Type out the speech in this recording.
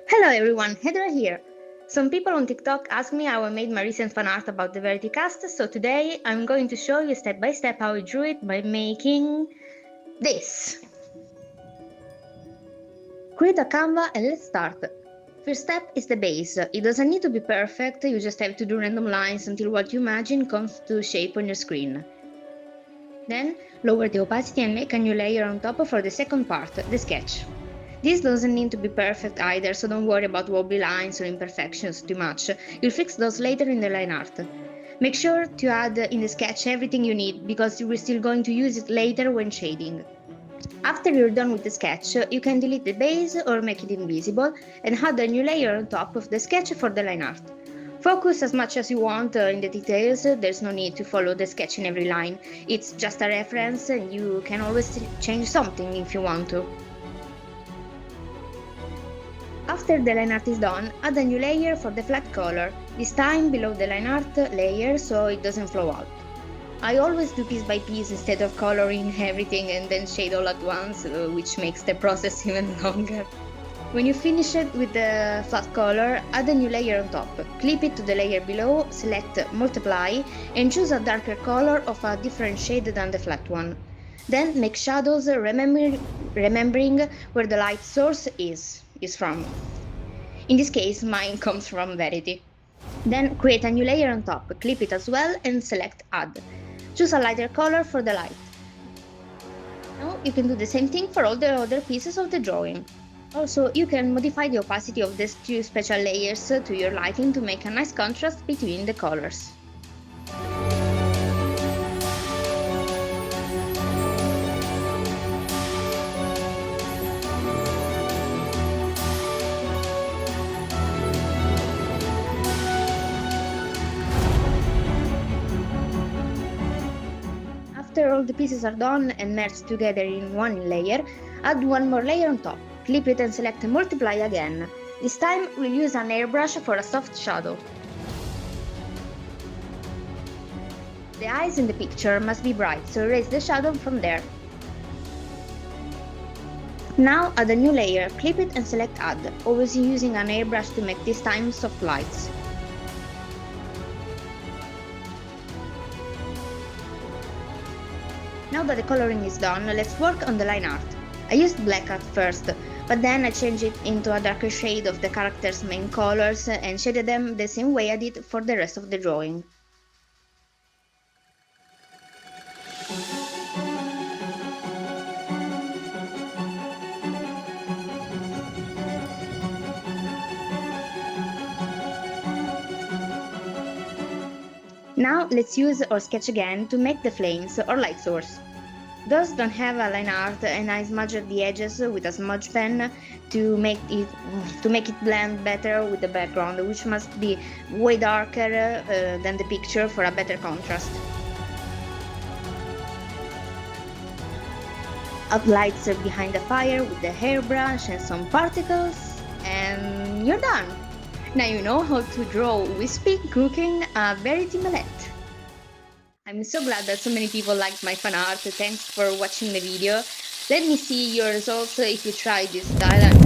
Hello everyone, Heather here. Some people on TikTok asked me how I made my recent fan art about the Verity cast, so today I'm going to show you step by step how I drew it by making this. Create a canvas and let's start. First step is the base. It doesn't need to be perfect, you just have to do random lines until what you imagine comes to shape on your screen. Then lower the opacity and make a new layer on top for the second part, the sketch. This doesn't need to be perfect either, so don't worry about wobbly lines or imperfections too much. You'll fix those later in the line art. Make sure to add in the sketch everything you need, because you are still going to use it later when shading. After you're done with the sketch, you can delete the base or make it invisible and add a new layer on top of the sketch for the line art. Focus as much as you want in the details, there's no need to follow the sketch in every line. It's just a reference and you can always change something if you want to. After the line art is done, add a new layer for the flat color, this time below the line art layer so it doesn't flow out. I always do piece by piece instead of coloring everything and then shade all at once, which makes the process even longer. When you finish it with the flat color, add a new layer on top, clip it to the layer below, select multiply and choose a darker color of a different shade than the flat one. Then make shadows, remembering where the light source is from. In this case, mine comes from Verity. Then create a new layer on top, clip it as well and select add. Choose a lighter color for the light. Now you can do the same thing for all the other pieces of the drawing. Also, you can modify the opacity of these two special layers to your liking to make a nice contrast between the colors. After all the pieces are done and merged together in one layer, add one more layer on top, clip it and select multiply again. This time we'll use an airbrush for a soft shadow. The eyes in the picture must be bright, so erase the shadow from there. Now add a new layer, clip it and select add, always using an airbrush to make this time soft lights. Now that the coloring is done, let's work on the line art. I used black at first, but then I changed it into a darker shade of the characters' main colors and shaded them the same way I did for the rest of the drawing. Now let's use our sketch again to make the flames or light source. Those don't have a line art and I smudged the edges with a smudge pen to make it blend better with the background, which must be way darker than the picture for a better contrast. Add lights behind the fire with the hairbrush and some particles, and you're done! Now you know how to draw wispy cooking a Verity mallet. I'm so glad that so many people liked my fan art. Thanks for watching the video. Let me see your results if you try this style.